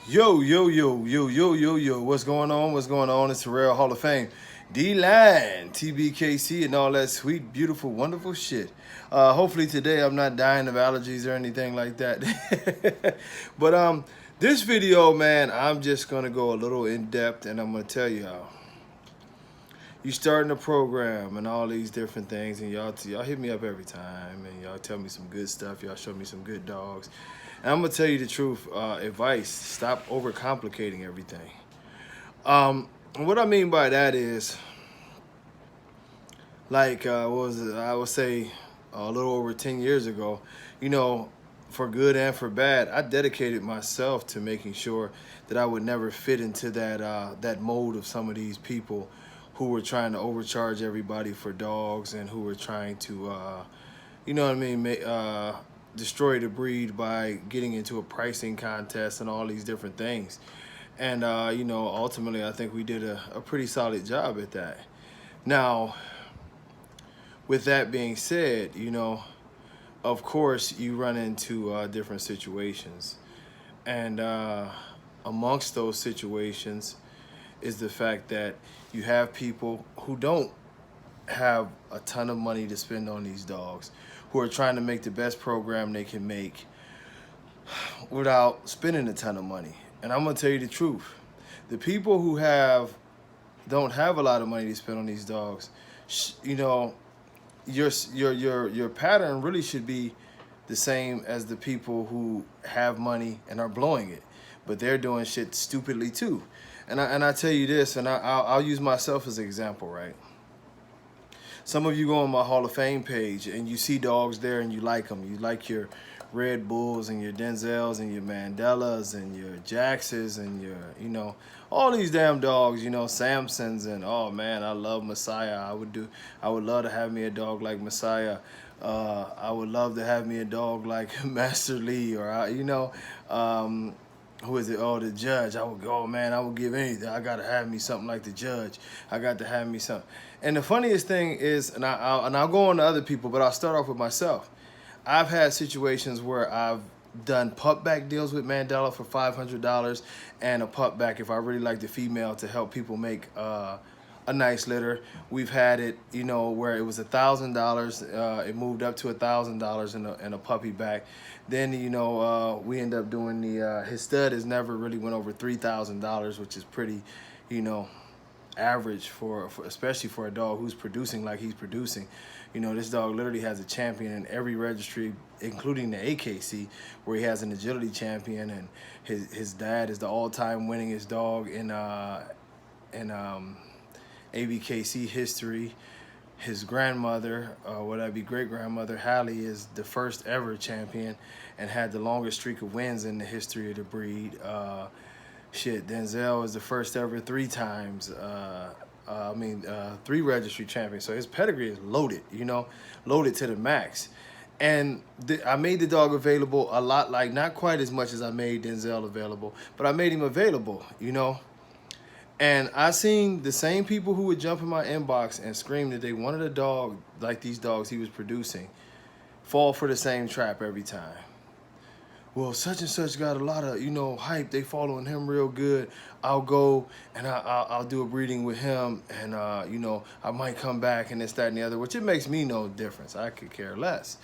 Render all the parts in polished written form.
Yo, yo, yo, yo, yo, yo, yo. What's going on? What's going on? It's Terrell Hall of Fame. D-Line, TBKC, and all that sweet, beautiful, wonderful shit. Hopefully today I'm not dying of allergies or anything like that. But this video, man, I'm just gonna go a little in depth, and I'm gonna tell y'all. You starting a program and all these different things, and y'all hit me up every time, and y'all tell me some good stuff. Y'all show me some good dogs. And I'm gonna tell you the truth. Advice: stop overcomplicating everything. What I mean by that is, like, what was it? I would say a little over 10 years ago. You know, for good and for bad, I dedicated myself to making sure that I would never fit into that mold of some of these people who were trying to overcharge everybody for dogs and who were trying to, you know what I mean, destroy the breed by getting into a pricing contest and all these different things. And, you know, ultimately, I think we did a pretty solid job at that. Now, with that being said, you know, of course, you run into different situations. And amongst those situations is the fact that you have people who don't have a ton of money to spend on these dogs, who are trying to make the best program they can make without spending a ton of money. And I'm gonna tell you the truth. The people who don't have a lot of money to spend on these dogs, you know, your pattern really should be the same as the people who have money and are blowing it, but they're doing shit stupidly too. And I tell you this, and I'll use myself as an example, right? Some of you go on my Hall of Fame page and you see dogs there and you like them. You like your Red Bulls and your Denzels and your Mandelas and your Jaxes and your, you know, all these damn dogs, you know, Samsons, and oh man, I love Messiah. I would love to have me a dog like Messiah. I would love to have me a dog like Master Lee, or you know, who is it? Oh, the Judge. I would go, oh man, I would give anything. I gotta have me something like the Judge. I got to have me something. And the funniest thing is, and I'll go on to other people, but I'll start off with myself. I've had situations where I've done pup back deals with Mandela for $500 and a pup back if I really like the female to help people make a nice litter. We've had it, you know, where it was $1,000. It moved up to $1,000 in a puppy back. Then, you know, we end up doing his stud has never really went over $3,000, which is pretty, you know, average for especially for a dog who's producing like he's producing. You know, this dog literally has a champion in every registry, including the AKC, where he has an agility champion, and his dad is the all-time winningest dog in ABKC history. His grandmother, what I'd be great-grandmother, Hallie, is the first ever champion and had the longest streak of wins in the history of the breed. Denzel is the first ever three registry champion. So his pedigree is loaded, you know, loaded to the max. And I made the dog available a lot, like not quite as much as I made Denzel available, but I made him available, you know. And I seen the same people who would jump in my inbox and scream that they wanted a dog like these dogs he was producing fall for the same trap every time. Well, such and such got a lot of, you know, hype. They following him real good. I'll go and I'll do a breeding with him, and you know, I might come back and this, that, and the other, which it makes me no difference. I could care less.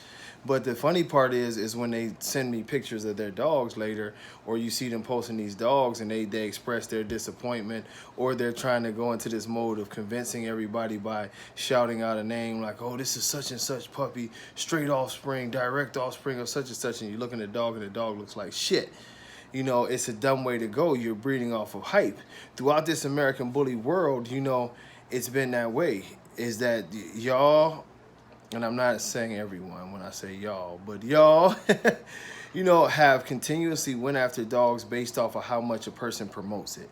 But the funny part is when they send me pictures of their dogs later, or you see them posting these dogs and they express their disappointment, or they're trying to go into this mode of convincing everybody by shouting out a name like, oh, this is such and such puppy, straight offspring, direct offspring of such and such, and you look at the dog and the dog looks like shit. You know, it's a dumb way to go. You're breeding off of hype. Throughout this American bully world, you know, it's been that way. Is that y'all, and I'm not saying everyone when I say y'all, but y'all, you know, have continuously went after dogs based off of how much a person promotes it.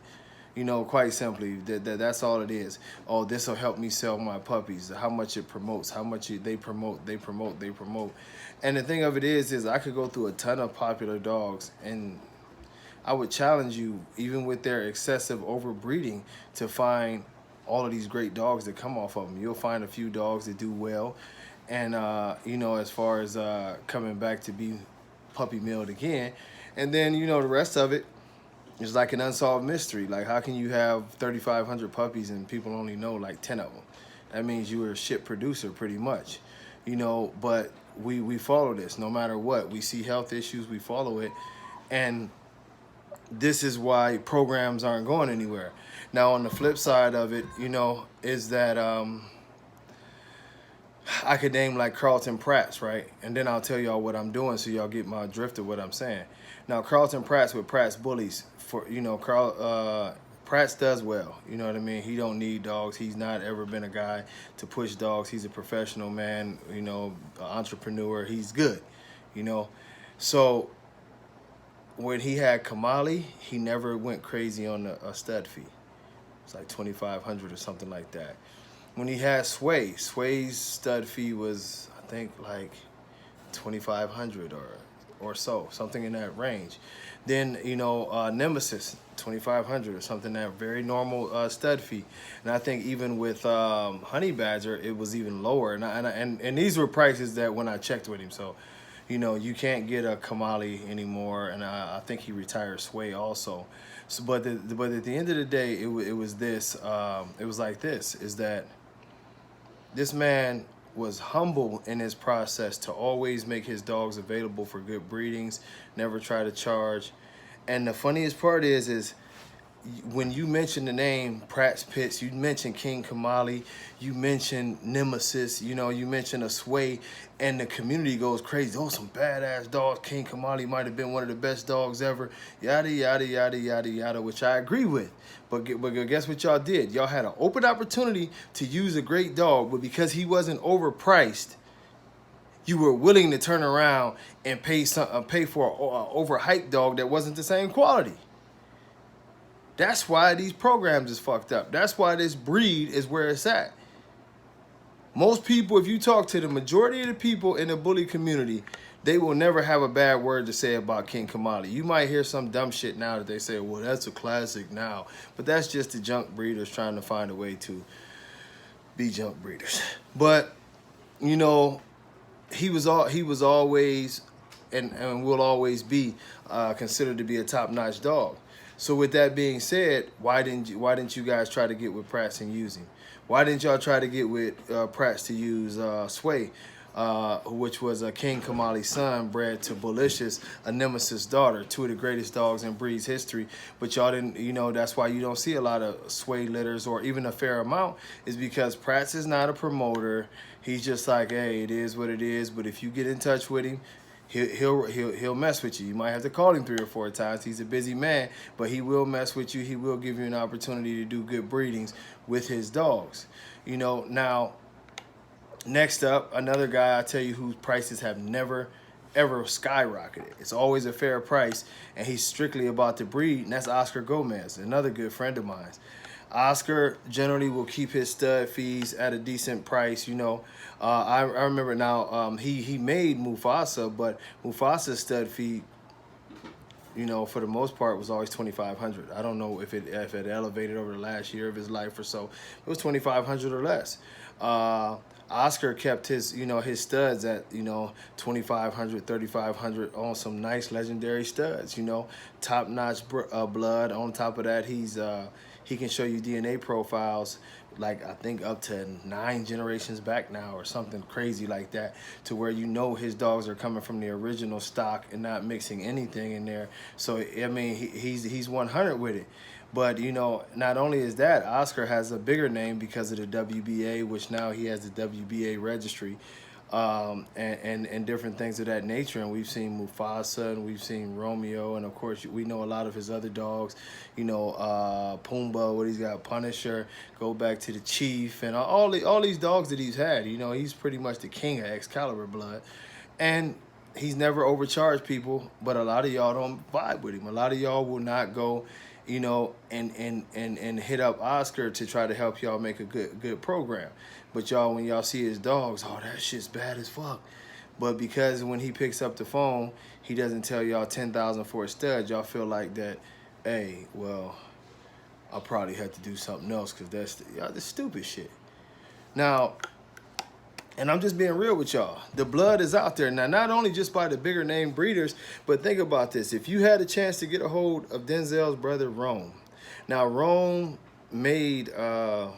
You know, quite simply, that's all it is. Oh, this will help me sell my puppies. How much it promotes, how much they promote. And the thing of it is I could go through a ton of popular dogs, and I would challenge you, even with their excessive overbreeding, to find all of these great dogs that come off of them. You'll find a few dogs that do well. And, you know, as far as coming back to be puppy milled again. And then, you know, the rest of it, It's like an unsolved mystery. Like, how can you have 3,500 puppies and people only know like 10 of them? That means you were a shit producer pretty much, you know, but we follow this no matter what. We see health issues, we follow it. And this is why programs aren't going anywhere. Now, on the flip side of it, you know, is that I could name like Carlton Pratt's, right? And then I'll tell y'all what I'm doing so y'all get my drift of what I'm saying. Now, Carlton Pratt's with Pratt's Bullies. For, you know, Pratt's does well. You know what I mean? He don't need dogs. He's not ever been a guy to push dogs. He's a professional man, you know, entrepreneur. He's good, you know. So when he had Kamali, he never went crazy on a stud fee. It's like 2,500 or something like that. When he had Sway's stud fee was, I think, like 2,500 or so, something in that range. Then, you know, Nemesis, 2,500 or something, that very normal stud fee. And I think even with Honey Badger, it was even lower. And these were prices that when I checked with him. So, you know, you can't get a Kamali anymore. And I think he retired Sway also. So, but at the end of the day, it was this. It was like this, is that this man was humble in his process to always make his dogs available for good breedings, never try to charge. And the funniest part is when you mention the name Pratt's Pits, you mention King Kamali, you mention Nemesis, you know, you mention a Sway, and the community goes crazy. Those some badass dogs. King Kamali might have been one of the best dogs ever. Yada, yada, yada, yada, yada, which I agree with. But guess what y'all did? Y'all had an open opportunity to use a great dog, but because he wasn't overpriced, you were willing to turn around and pay for an overhyped dog that wasn't the same quality. That's why these programs is fucked up. That's why this breed is where it's at. Most people, if you talk to the majority of the people in the bully community, they will never have a bad word to say about King Kamali. You might hear some dumb shit now that they say, well, that's a classic now. But that's just the junk breeders trying to find a way to be junk breeders. But, you know, he was always and will always be considered to be a top-notch dog. So with that being said, why didn't you guys try to get with Pratt's and use him? Why didn't y'all try to get with Pratt's to use Sway, which was a King Kamali's son, bred to Bulicious, a Nemesis daughter, two of the greatest dogs in breed's history. But y'all didn't, you know, that's why you don't see a lot of Sway litters or even a fair amount, is because Pratt's is not a promoter. He's just like, hey, it is what it is. But if you get in touch with him, he'll mess with you. You might have to call him 3 or 4 times. He's a busy man, but he will mess with you. He will give you an opportunity to do good breedings with his dogs. You know, now, next up, another guy I tell you whose prices have never, ever skyrocketed. It's always a fair price, and he's strictly about the breed, and that's Oscar Gomez, another good friend of mine. Oscar generally will keep his stud fees at a decent price, you know. I remember now he made Mufasa, but Mufasa's stud fee, you know, for the most part was always 2,500. I don't know if it elevated over the last year of his life or so. It was 2,500 or less. Oscar kept his, you know, his studs at, you know, 2,500, 3,500 on some nice legendary studs, you know, top-notch blood. On top of that, he can show you DNA profiles, like I think up to 9 generations back now or something crazy like that, to where you know his dogs are coming from the original stock and not mixing anything in there. So, I mean, he's 100 with it. But, you know, not only is that, Oscar has a bigger name because of the WBA, which now he has the WBA registry, and different things of that nature. And we've seen Mufasa, and we've seen Romeo, and of course we know a lot of his other dogs, you know, Pumbaa, what he's got, Punisher, go back to the Chief, and all these dogs that he's had. You know, he's pretty much the king of Excalibur blood. And he's never overcharged people, but a lot of y'all don't vibe with him. A lot of y'all will not go, you know, and hit up Oscar to try to help y'all make a good program. But y'all, when y'all see his dogs, oh, that shit's bad as fuck. But because when he picks up the phone, he doesn't tell y'all 10,000 for a stud, y'all feel like that, hey, well, I'll probably have to do something else because that's stupid shit. Now, And I'm just being real with y'all. The blood is out there. Now, not only just by the bigger name breeders, but think about this. If you had a chance to get a hold of Denzel's brother, Rome. Now, Rome made the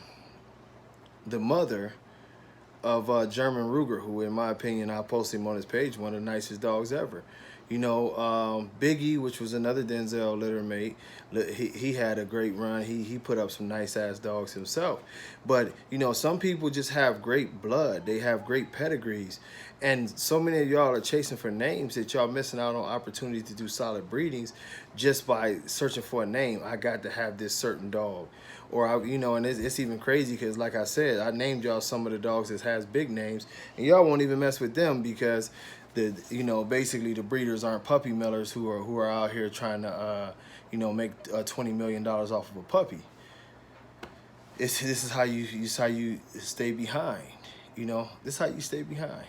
mother of German Ruger, who, in my opinion, I posted him on his page, one of the nicest dogs ever. You know, Biggie, which was another Denzel littermate, he had a great run. He put up some nice-ass dogs himself. But, you know, some people just have great blood. They have great pedigrees. And so many of y'all are chasing for names that y'all missing out on opportunity to do solid breedings just by searching for a name. I got to have this certain dog. Or, you know, and it's even crazy because, like I said, I named y'all some of the dogs that has big names, and y'all won't even mess with them because you know, basically the breeders aren't puppy millers who are out here trying to, you know, make $20 million off of a puppy. This is how you stay behind. You know, this is how you stay behind.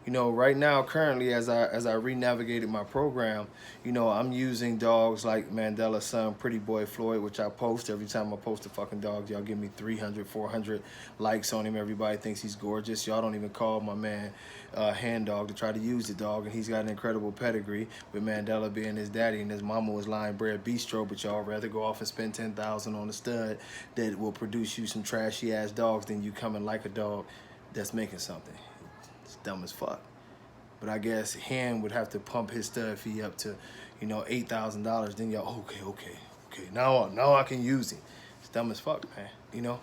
You know, right now, currently, as I re-navigated my program, you know, I'm using dogs like Mandela's son, Pretty Boy Floyd, which I post. Every time I post a fucking dog, y'all give me 300, 400 likes on him. Everybody thinks he's gorgeous. Y'all don't even call my man Hand Dog to try to use the dog, and he's got an incredible pedigree, with Mandela being his daddy, and his mama was line bred bistro, but y'all rather go off and spend $10,000 on a stud that will produce you some trashy-ass dogs than you coming like a dog that's making something. It's dumb as fuck. But I guess Hen would have to pump his stud fee up to, you know, $8,000. Then y'all, okay. Now I can use him. It's dumb as fuck, man. You know.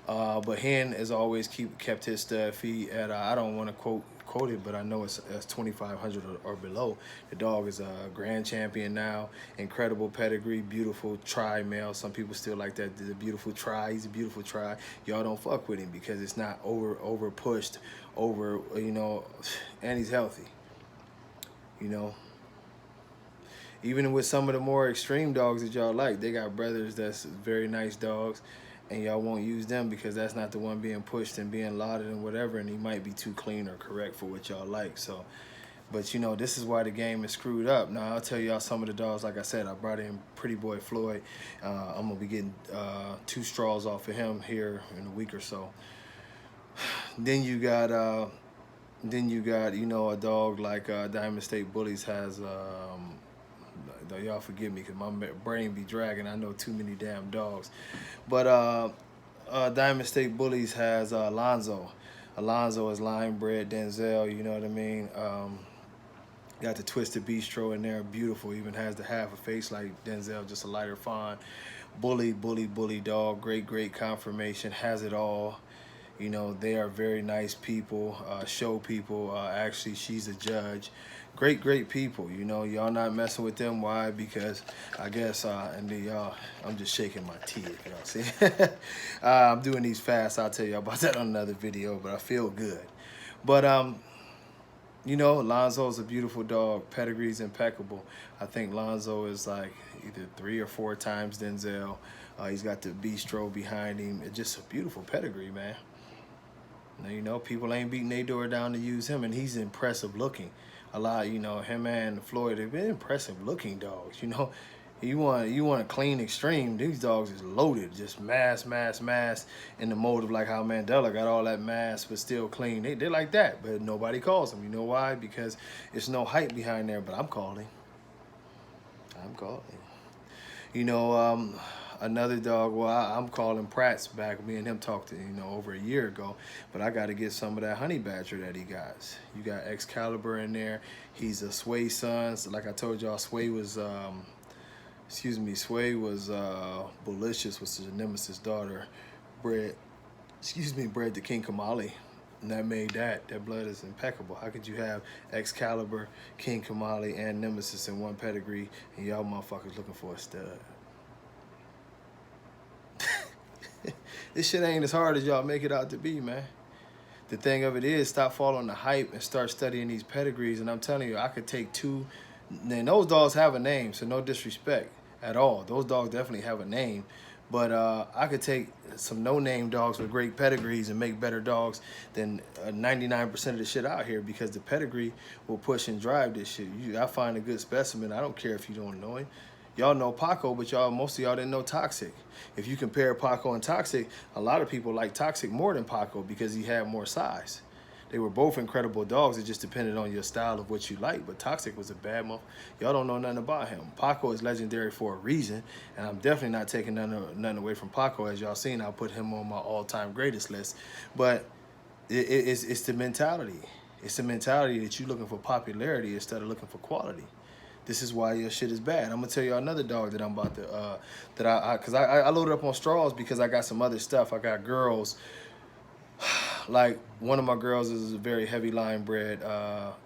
But Hen has always kept his stud fee at I don't want to quote it, but I know it's $2,500 or below. The dog is a grand champion now, incredible pedigree, beautiful tri male. Some people still like that. The beautiful tri. He's a beautiful tri. Y'all don't fuck with him because it's not over pushed, you know, and he's healthy. You know. Even with some of the more extreme dogs that y'all like, they got brothers that's very nice dogs, and y'all won't use them because that's not the one being pushed and being lauded and whatever, and he might be too clean or correct for what y'all like. So, but you know, this is why the game is screwed up. Now, I'll tell y'all some of the dogs, like I said, I brought in Pretty Boy Floyd. I'm gonna be getting 2 straws off of him here in a week or so. Then you got, you know, a dog like Diamond State Bullies has, y'all forgive me because my brain be dragging. I know too many damn dogs. But Diamond State Bullies has Alonzo. Alonzo is line bred Denzel, you know what I mean? Got the Twisted Bistro in there, beautiful. Even has the half a face like Denzel, just a lighter fawn. Bully dog, great conformation, has it all. You know, they are very nice people, show people. Actually, she's a judge. Great people, you know. Y'all not messing with them. Why? Because I guess, and then y'all, I'm just shaking my teeth, y'all see. I'm doing these fast. I'll tell you about that on another video, but I feel good. But, you know, Lonzo's a beautiful dog. Pedigree's impeccable. I think Lonzo is like either 3 or 4 times Denzel. He's got the bistro behind him. It's just a beautiful pedigree, man. Now, you know, people ain't beating their door down to use him, and he's impressive looking. A lot, you know, him and Floyd have been impressive looking dogs. You know, you want a clean extreme. These dogs is loaded, just mass in the mode of like how Mandela got all that mass but still clean. They're like that, but nobody calls them. You know why? Because there's no hype behind there. But I'm calling. You know, another dog, well, I'm calling Pratt's back. Me and him talked, you know, over a year ago. But I got to get some of that honey badger that he got. You got Excalibur in there. He's a Sway son. So like I told y'all, Sway was, Bolicious, was the Nemesis daughter, bred to King Kamali. And that made that blood is impeccable. How could you have Excalibur, King Kamali, and Nemesis in one pedigree, and y'all motherfuckers looking for a stud? This shit ain't as hard as y'all make it out to be, man. The thing of it is, stop following the hype and start studying these pedigrees. And I'm telling you, I could take 2, and those dogs have a name, so no disrespect at all. Those dogs definitely have a name. But I could take some no-name dogs with great pedigrees and make better dogs than 99% of the shit out here, because the pedigree will push and drive this shit. I find a good specimen. I don't care if you don't know him. Y'all know Paco, but most of y'all didn't know Toxic. If you compare Paco and Toxic, a lot of people like Toxic more than Paco because he had more size. They were both incredible dogs. It just depended on your style of what you like. But Toxic was a bad one. Y'all don't know nothing about him. Paco is legendary for a reason, and I'm definitely not taking nothing away from Paco. As y'all seen, I'll put him on my all-time greatest list. But it's the mentality. It's the mentality that you're looking for popularity instead of looking for quality. This is why your shit is bad. I'm gonna tell you another dog that I'm about to cause I loaded up on straws because I got some other stuff. I got girls. Like one of my girls is a very heavy line bred,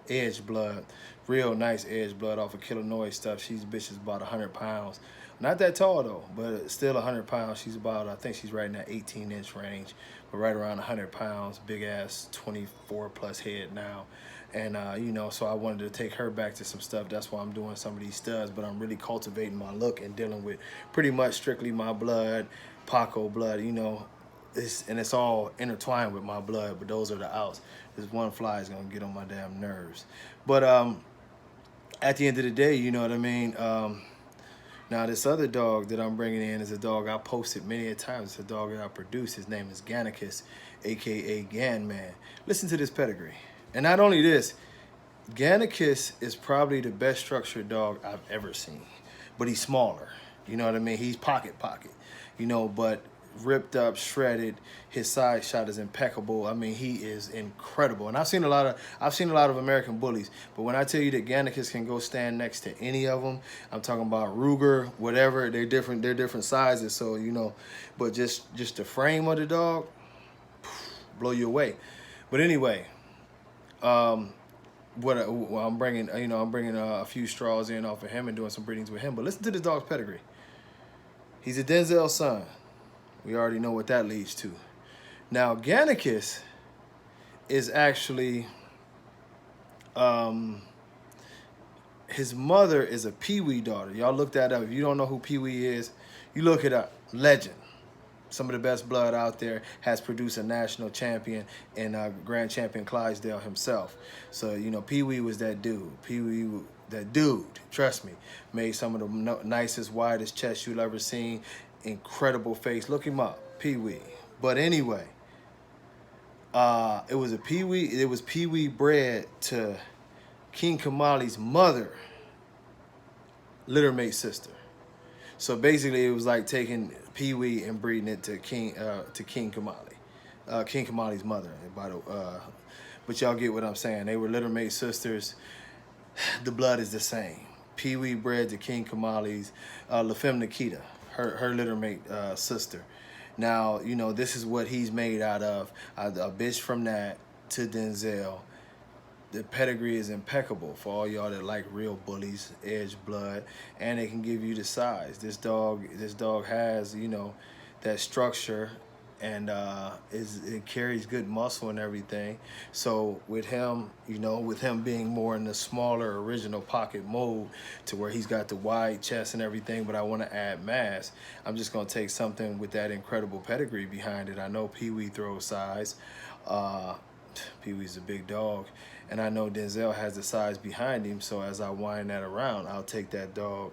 edge blood, real nice edge blood off of Illinois stuff. She's bitch is about 100 pounds. Not that tall though, but still 100 pounds. She's about, I think she's right in that 18-inch range, but right around 100 pounds, big ass 24 plus head now. And, you know, so I wanted to take her back to some stuff. That's why I'm doing some of these studs, but I'm really cultivating my look and dealing with pretty much strictly my blood, Paco blood, you know. It's all intertwined with my blood, but those are the outs. This one fly is going to get on my damn nerves. But at the end of the day, you know what I mean? Now, this other dog that I'm bringing in is a dog I posted many a times. It's a dog that I produced. His name is Gannicus, a.k.a. Gan Man. Listen to this pedigree. And not only this, Gannicus is probably the best structured dog I've ever seen. But he's smaller. You know what I mean? He's pocket. You know, but ripped up, shredded. His side shot is impeccable. I mean, he is incredible. And I've seen a lot of American bullies. But when I tell you that Gannicus can go stand next to any of them, I'm talking about Ruger, whatever. They're different sizes. So you know, but just the frame of the dog, blow you away. But anyway, I'm bringing, you know, I'm bringing a few straws in off of him and doing some breedings with him. But listen to this dog's pedigree. He's a Denzel son. We already know what that leads to. Now, Gannicus is actually, his mother is a Pee Wee daughter. Y'all look that up. If you don't know who Pee Wee is, you look it up. Legend. Some of the best blood out there, has produced a national champion and grand champion Clydesdale himself. So, you know, Pee Wee was that dude. Pee Wee, that dude, trust me, made some of the nicest, widest chest you've ever seen. Incredible face. Look him up, Pee Wee. But anyway, it was Pee Wee bred to King Kamali's mother, littermate sister. So basically, it was like taking Pee Wee and breeding it to King Kamali, King Kamali's mother. But y'all get what I'm saying. They were littermate sisters. The blood is the same. Pee Wee bred to King Kamali's La Femme Nikita, her littermate sister. Now, you know, this is what he's made out of. A bitch from that to Denzel. The pedigree is impeccable for all y'all that like real bullies, edge blood, and it can give you the size. This dog has, you know, that structure, and it carries good muscle and everything. So with him, you know, with him being more in the smaller original pocket mode to where he's got the wide chest and everything, but I want to add mass, I'm just going to take something with that incredible pedigree behind it. I know Pee Wee throws size. Pee Wee's a big dog. And I know Denzel has the size behind him, so as I wind that around, I'll take that dog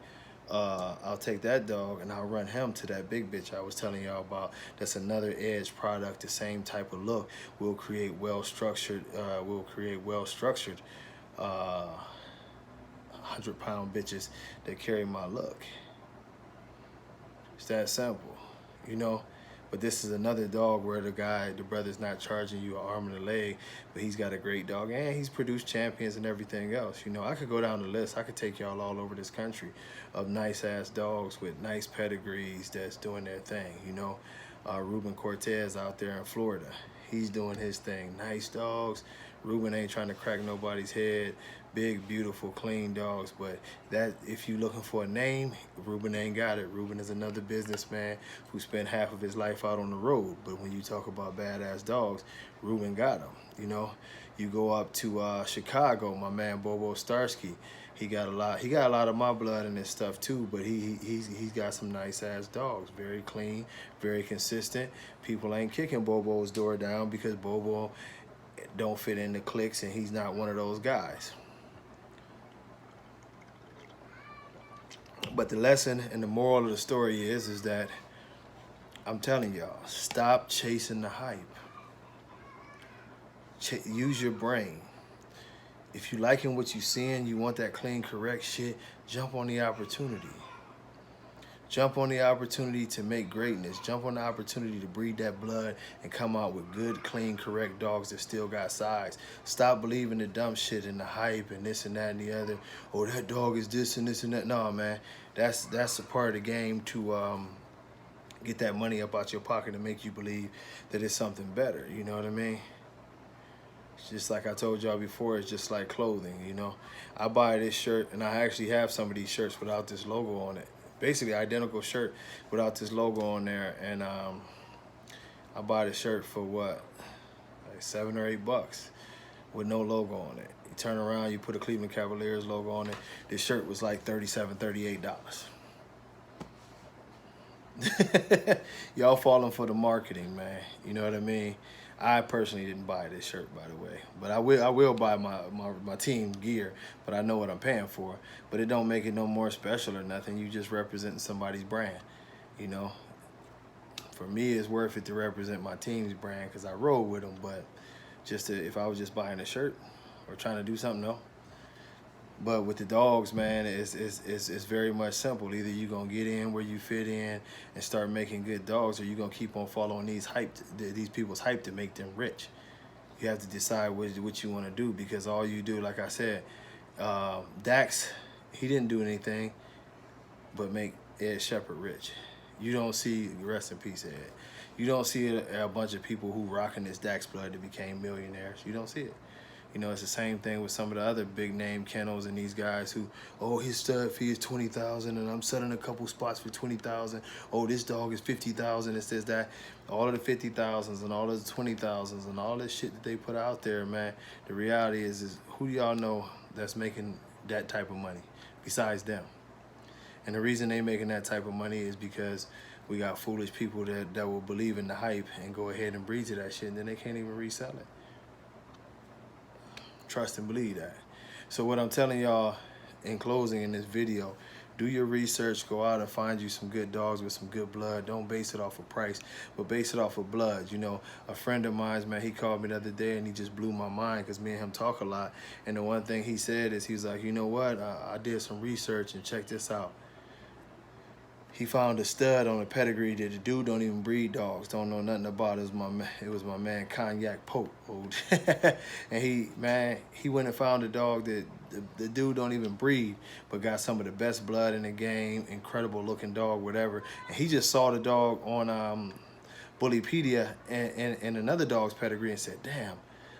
and I'll run him to that big bitch I was telling y'all about. That's another edge product, the same type of look. We'll create well-structured 100-pound bitches that carry my look. It's that simple, you know? But this is another dog where the brother's not charging you an arm and a leg, but he's got a great dog, and he's produced champions and everything else. You know, I could go down the list. I could take y'all all over this country of nice-ass dogs with nice pedigrees that's doing their thing, you know. Ruben Cortez out there in Florida, he's doing his thing. Nice dogs. Ruben ain't trying to crack nobody's head. Big, beautiful, clean dogs. But that, if you looking for a name, Ruben ain't got it. Ruben is another businessman who spent half of his life out on the road. But when you talk about badass dogs, Ruben got them. You know, you go up to Chicago, my man Bobo Starsky. He got a lot of my blood in his stuff too, but he's got some nice ass dogs. Very clean, very consistent. People ain't kicking Bobo's door down because Bobo don't fit in the cliques and he's not one of those guys. But the lesson and the moral of the story is that I'm telling y'all, stop chasing the hype. Use your brain. If you liking what you seeing, you want that clean, correct shit, jump on the opportunity. Jump on the opportunity to make greatness. Jump on the opportunity to breed that blood and come out with good, clean, correct dogs that still got size. Stop believing the dumb shit and the hype and this and that and the other. Oh, that dog is this and this and that. No, man. That's a part of the game to get that money up out your pocket and make you believe that it's something better. You know what I mean? It's just like I told y'all before, it's just like clothing, you know. I buy this shirt, and I actually have some of these shirts without this logo on it. Basically, identical shirt without this logo on there, and I buy the shirt for what, like $7 or $8 with no logo on it. You turn around, you put a Cleveland Cavaliers logo on it. This shirt was like $37, $38. Y'all falling for the marketing, man. You know what I mean? I personally didn't buy this shirt, by the way, but I will buy my team gear, but I know what I'm paying for. But it don't make it no more special or nothing. You just representing somebody's brand, you know. For me, it's worth it to represent my team's brand because I roll with them. But if I was just buying a shirt or trying to do something, no. But with the dogs, man, it's very much simple. Either you're going to get in where you fit in and start making good dogs, or you're going to keep on following these people's hype to make them rich. You have to decide what you want to do, because all you do, like I said, Dax, he didn't do anything but make Ed Shepherd rich. You don't see, rest in peace, Ed. You don't see a bunch of people who rocking this Dax blood that became millionaires. You don't see it. You know, it's the same thing with some of the other big name kennels and these guys who, oh, his stud fee is $20,000 and I'm selling a couple spots for $20,000. Oh, this dog is $50,000. It says that. All of the $50,000s and all of the $20,000s and all this shit that they put out there, man. The reality is who do y'all know that's making that type of money besides them? And the reason they making that type of money is because we got foolish people that will believe in the hype and go ahead and breed to that shit, and then they can't even resell it. Trust and believe that. So what I'm telling y'all in closing in this video, do your research, go out and find you some good dogs with some good blood. Don't base it off of price, but base it off of blood. You know, a friend of mine, man, he called me the other day and he just blew my mind because me and him talk a lot. And the one thing he said is, he's like, you know what, I did some research and check this out. He found a stud on a pedigree that the dude don't even breed dogs, don't know nothing about. It was my man Cognac Pope, and he went and found a dog that the dude don't even breed, but got some of the best blood in the game, incredible looking dog, whatever. And he just saw the dog on Bullypedia and another dog's pedigree and said, damn,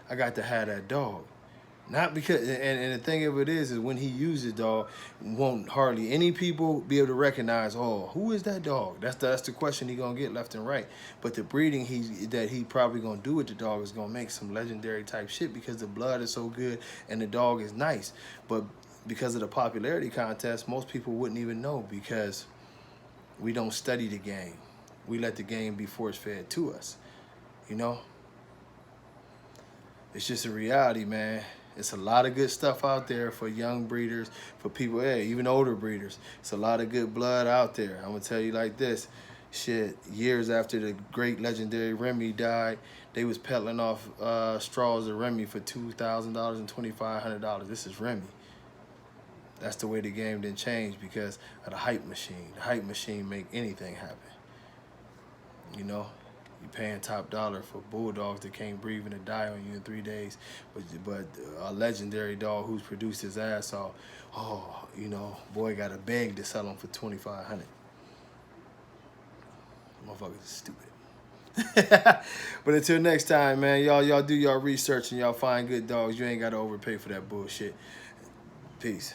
I got to have that dog. Not because, and the thing of it is when he uses dog, won't hardly any people be able to recognize, oh, who is that dog? That's the question he gonna get left and right. But the breeding that he probably gonna do with the dog is gonna make some legendary type shit, because the blood is so good and the dog is nice. But because of the popularity contest, most people wouldn't even know, because we don't study the game. We let the game be force fed to us, you know? It's just a reality, man. It's a lot of good stuff out there for young breeders, for people, even older breeders. It's a lot of good blood out there. I'm going to tell you like this. Shit, years after the great legendary Remy died, they was peddling off straws of Remy for $2,000 and $2,500. This is Remy. That's the way the game didn't change, because of the hype machine. The hype machine make anything happen. You know? You're paying top dollar for bulldogs that can't breathe and die on you in 3 days, but a legendary dog who's produced his ass off, oh, you know, boy got to beg to sell him for $2,500. Motherfuckers is stupid. But until next time, man, y'all do y'all research and y'all find good dogs. You ain't got to overpay for that bullshit. Peace.